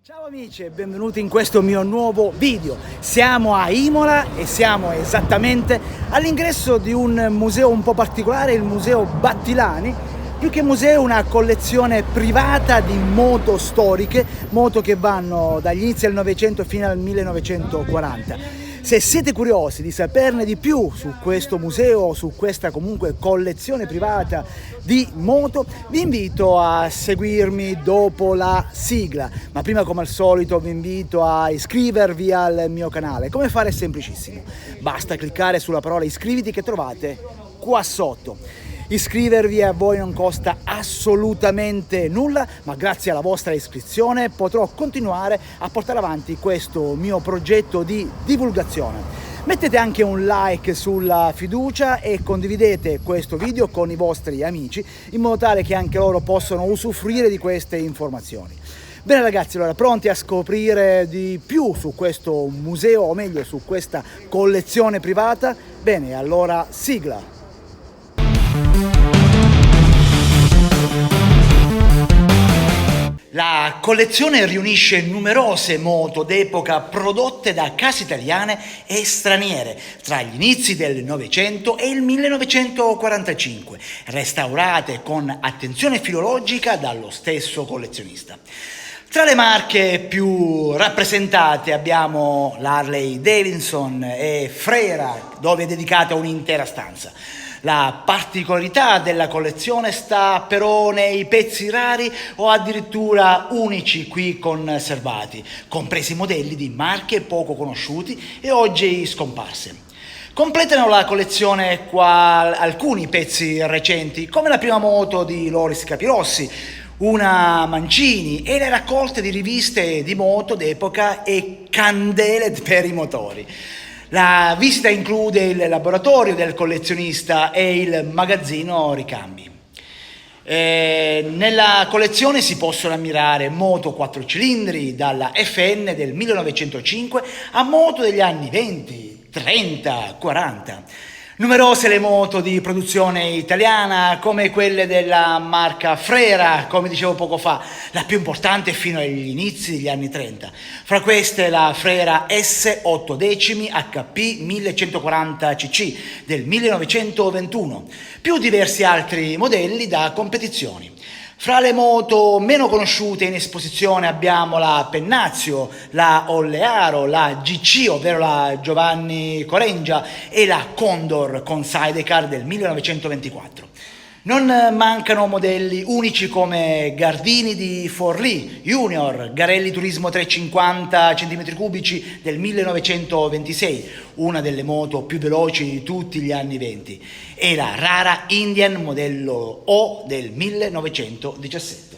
Ciao amici e benvenuti in questo mio nuovo video. Siamo a Imola e siamo esattamente all'ingresso di un museo un po' particolare, il Museo Battilani. Più che museo, una collezione privata di moto storiche, moto che vanno dagli inizi del Novecento fino al 1940. Se siete curiosi di saperne di più su questo museo, su questa comunque collezione privata di moto, vi invito a seguirmi dopo la sigla. Ma prima, come al solito, vi invito a iscrivervi al mio canale. Come fare? È semplicissimo. Basta cliccare sulla parola iscriviti che trovate qua sotto. Iscrivervi a voi non costa assolutamente nulla, ma grazie alla vostra iscrizione potrò continuare a portare avanti questo mio progetto di divulgazione. Mettete anche un like sulla fiducia e condividete questo video con i vostri amici in modo tale che anche loro possano usufruire di queste informazioni. Bene ragazzi, allora pronti a scoprire di più su questo museo, o meglio su questa collezione privata? Bene, allora sigla! La collezione riunisce numerose moto d'epoca prodotte da case italiane e straniere tra gli inizi del Novecento e il 1945, restaurate con attenzione filologica dallo stesso collezionista. Tra le marche più rappresentate abbiamo l'Harley Davidson e Frera, dove è dedicata un'intera stanza. La particolarità della collezione sta però nei pezzi rari o addirittura unici qui conservati, compresi modelli di marche poco conosciuti e oggi scomparse. Completano la collezione alcuni pezzi recenti, come la prima moto di Loris Capirossi, una Mancini e le raccolte di riviste di moto d'epoca e candele per i motori. La visita include il laboratorio del collezionista e il magazzino ricambi. Nella collezione si possono ammirare moto 4 cilindri dalla FN del 1905 a moto degli anni 20, 30, 40. Numerose le moto di produzione italiana, come quelle della marca Frera, come dicevo poco fa, la più importante fino agli inizi degli anni 30. Fra queste la Frera S8 decimi HP 1140 cc del 1921, più diversi altri modelli da competizioni. Fra le moto meno conosciute in esposizione abbiamo la Pennazio, la Ollearo, la GC, ovvero la Giovanni Corengia, e la Condor con sidecar del 1924. Non mancano modelli unici come Gardini di Forlì Junior, Garelli Turismo 350 cm3 del 1926, una delle moto più veloci di tutti gli anni 20, e la rara Indian modello O del 1917.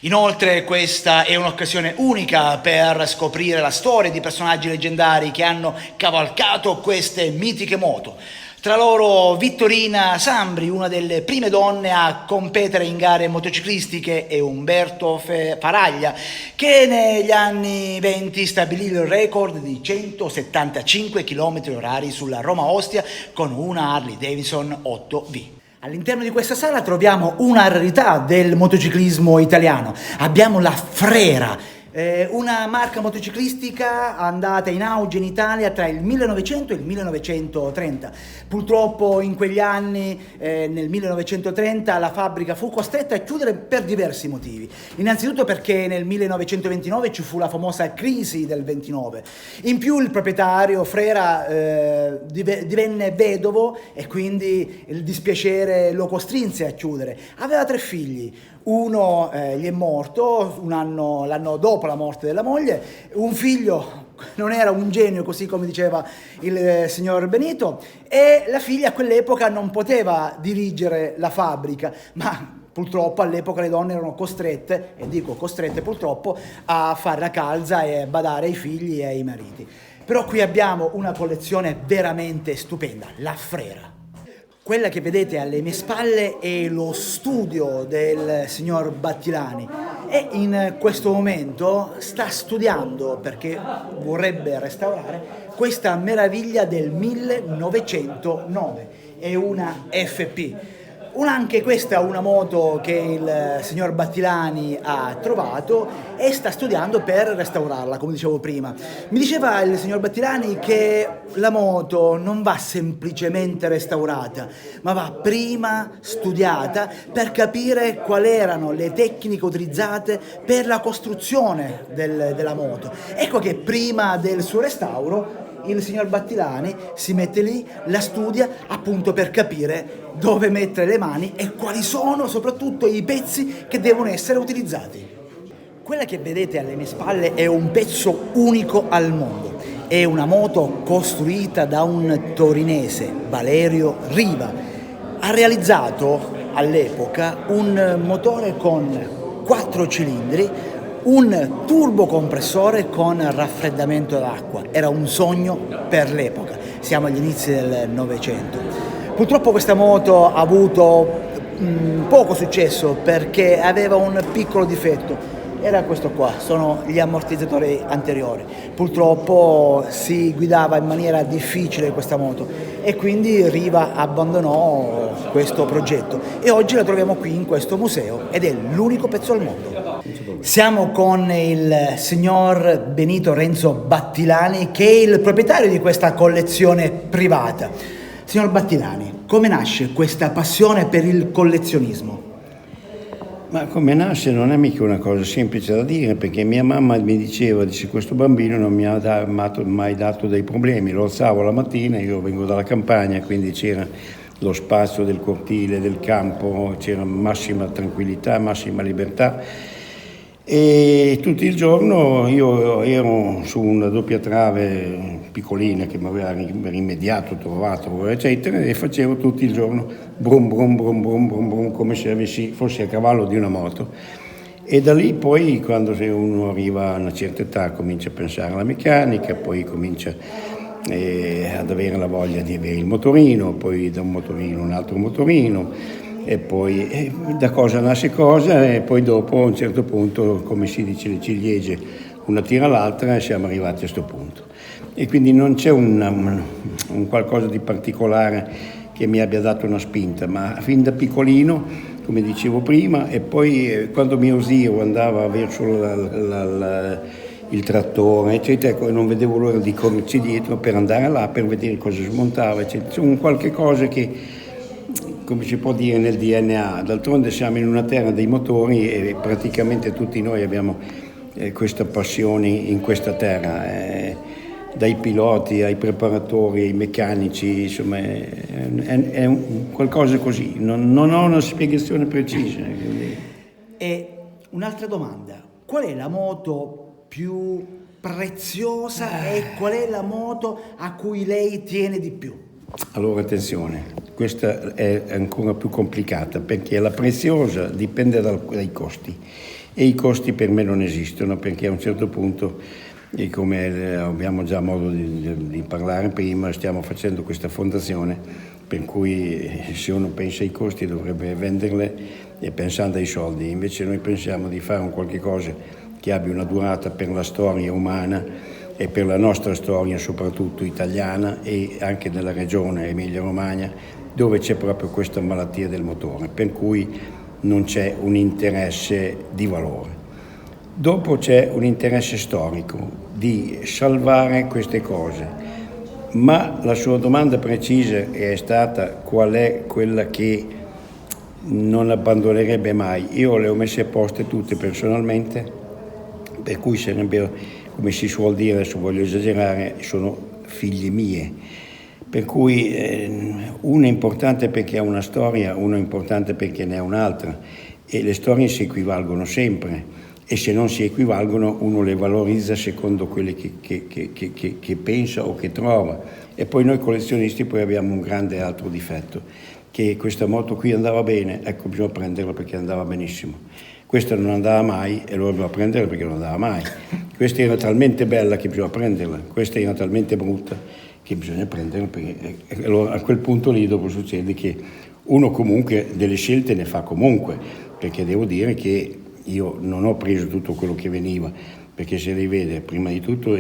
Inoltre questa è un'occasione unica per scoprire la storia di personaggi leggendari che hanno cavalcato queste mitiche moto. Tra loro Vittorina Sambri, una delle prime donne a competere in gare motociclistiche, e Umberto Faraglia, che negli anni 20 stabilì il record di 175 km/h sulla Roma-Ostia con una Harley Davidson 8V. All'interno di questa sala troviamo una rarità del motociclismo italiano. Abbiamo la Frera, una marca motociclistica andata in auge in Italia tra il 1900 e il 1930. Purtroppo in quegli anni, nel 1930, la fabbrica fu costretta a chiudere per diversi motivi. Innanzitutto perché nel 1929 ci fu la famosa crisi del 29. In più il proprietario Frera divenne vedovo e quindi il dispiacere lo costrinse a chiudere. Aveva 3 figli. Uno gli è morto l'anno dopo la morte della moglie, un figlio non era un genio così come diceva il signor Benito, e la figlia a quell'epoca non poteva dirigere la fabbrica, ma purtroppo all'epoca le donne erano costrette, e dico costrette purtroppo, a fare la calza e a badare ai figli e ai mariti. Però qui abbiamo una collezione veramente stupenda, la Frera. Quella che vedete alle mie spalle è lo studio del signor Battilani e in questo momento sta studiando, perché vorrebbe restaurare, questa meraviglia del 1909. È una FP. Anche questa è una moto che il signor Battilani ha trovato e sta studiando per restaurarla, come dicevo prima. Mi diceva il signor Battilani che la moto non va semplicemente restaurata, ma va prima studiata per capire quali erano le tecniche utilizzate per la costruzione della moto. Ecco che prima del suo restauro il signor Battilani si mette lì, la studia appunto per capire dove mettere le mani e quali sono soprattutto i pezzi che devono essere utilizzati. Quella che vedete alle mie spalle è un pezzo unico al mondo. È una moto costruita da un torinese, Valerio Riva. Ha realizzato all'epoca un motore con 4 cilindri, un turbocompressore con raffreddamento d'acqua. Era un sogno per l'epoca, siamo agli inizi del Novecento. Purtroppo questa moto ha avuto poco successo perché aveva un piccolo difetto. Era questo qua, sono gli ammortizzatori anteriori. Purtroppo si guidava in maniera difficile questa moto e quindi Riva abbandonò questo progetto e oggi la troviamo qui in questo museo ed è l'unico pezzo al mondo. Siamo con il signor Benito Renzo Battilani, che è il proprietario di questa collezione privata. Signor Battilani, come nasce questa passione per il collezionismo? Ma come nasce non è mica una cosa semplice da dire, perché mia mamma mi diceva, dice, questo bambino non mi ha mai dato dei problemi, lo alzavo la mattina, io vengo dalla campagna, quindi c'era lo spazio del cortile, del campo, c'era massima tranquillità, massima libertà e tutto il giorno io ero su una doppia trave piccolina che mi aveva rimediato, trovato, eccetera, e facevo tutto il giorno brum brum brum brum brum brum, come se fossi a cavallo di una moto. E da lì poi, quando uno arriva a una certa età, comincia a pensare alla meccanica, poi comincia ad avere la voglia di avere il motorino, poi da un motorino un altro motorino, e poi da cosa nasce cosa, e poi dopo a un certo punto, come si dice, le ciliegie una tira l'altra e siamo arrivati a questo punto. E quindi non c'è un qualcosa di particolare che mi abbia dato una spinta, ma fin da piccolino, come dicevo prima, e poi quando mio zio andava verso il trattore, eccetera, non vedevo l'ora di correrci dietro per andare là, per vedere cosa smontava, eccetera. C'è un qualche cosa che, come si può dire, nel DNA. D'altronde siamo in una terra dei motori e praticamente tutti noi abbiamo questa passione in questa terra. Dai piloti ai preparatori, ai meccanici, insomma è qualcosa così, non ho una spiegazione precisa. E un'altra domanda, qual è la moto più preziosa e qual è la moto a cui lei tiene di più? Allora attenzione, questa è ancora più complicata perché la preziosa dipende dai costi e i costi per me non esistono, perché a un certo punto, e come abbiamo già modo di parlare prima, stiamo facendo questa fondazione per cui se uno pensa ai costi dovrebbe venderle e pensando ai soldi, invece noi pensiamo di fare un qualche cosa che abbia una durata per la storia umana e per la nostra storia soprattutto italiana e anche della regione Emilia-Romagna, dove c'è proprio questa malattia del motore, per cui non c'è un interesse di valore. Dopo c'è un interesse storico di salvare queste cose, ma la sua domanda precisa è stata qual è quella che non abbandonerebbe mai. Io le ho messe a posto tutte personalmente, per cui sarebbero, come si suol dire, adesso voglio esagerare, sono figlie mie. Per cui una è importante perché ha una storia, una è importante perché ne ha un'altra e le storie si equivalgono sempre. E se non si equivalgono uno le valorizza secondo quelle che pensa o che trova. E poi noi collezionisti poi abbiamo un grande altro difetto, che questa moto qui andava bene, ecco bisogna prenderla perché andava benissimo. Questa non andava mai e allora bisogna prenderla perché non andava mai. Questa era talmente bella che bisogna prenderla, questa era talmente brutta che bisogna prenderla perché allora a quel punto lì dopo succede che uno comunque delle scelte ne fa comunque, perché devo dire che io non ho preso tutto quello che veniva, perché se li vede prima di tutto,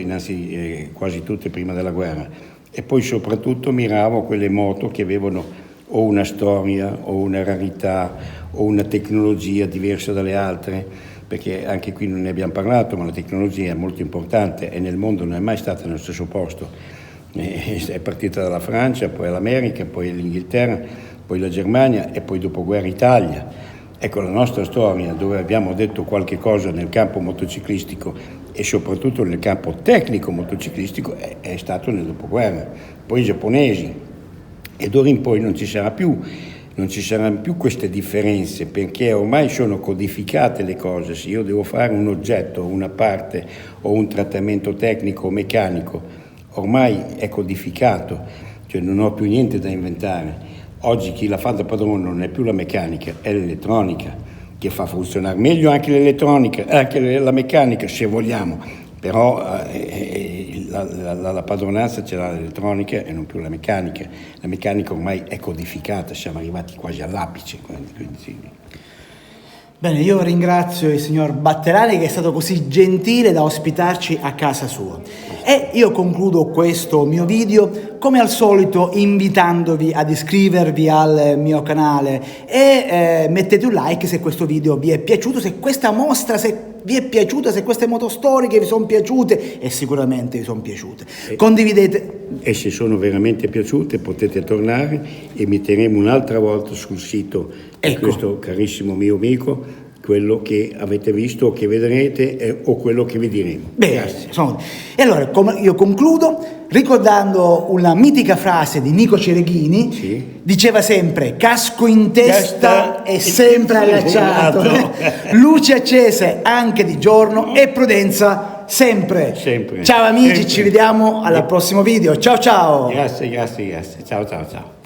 quasi tutte prima della guerra, e poi soprattutto miravo quelle moto che avevano o una storia o una rarità o una tecnologia diversa dalle altre, perché anche qui non ne abbiamo parlato, ma la tecnologia è molto importante e nel mondo non è mai stata nello stesso posto. È partita dalla Francia, poi l'America, poi l'Inghilterra, poi la Germania e poi dopoguerra Italia. Ecco, la nostra storia, dove abbiamo detto qualche cosa nel campo motociclistico e soprattutto nel campo tecnico motociclistico, è stato nel dopoguerra. Poi i giapponesi, e d'ora in poi non ci saranno più queste differenze, perché ormai sono codificate le cose. Se io devo fare un oggetto, una parte o un trattamento tecnico o meccanico, ormai è codificato, cioè non ho più niente da inventare. Oggi chi la fa da padrone non è più la meccanica, è l'elettronica, che fa funzionare meglio anche l'elettronica, anche la meccanica se vogliamo, però la padronanza ce l'ha l'elettronica e non più la meccanica. La meccanica ormai è codificata, siamo arrivati quasi all'apice. Quindi sì. Bene, io ringrazio il signor Batterani che è stato così gentile da ospitarci a casa sua. E io concludo questo mio video come al solito invitandovi ad iscrivervi al mio canale e mettete un like se questo video vi è piaciuto, se questa mostra vi è piaciuta, se queste moto storiche vi sono piaciute, e sicuramente vi sono piaciute. Condividete. E se sono veramente piaciute potete tornare e metteremo un'altra volta sul sito di questo carissimo mio amico quello che avete visto o che vedrete o quello che vi diremo. Bene, e allora io concludo ricordando una mitica frase di Nico Cereghini. Sì. Diceva sempre: casco in testa e sempre allacciato, luci accese anche di giorno e prudenza sempre. Sempre. Ciao amici, Sempre. ci vediamo al prossimo video. Ciao ciao. Grazie. Ciao.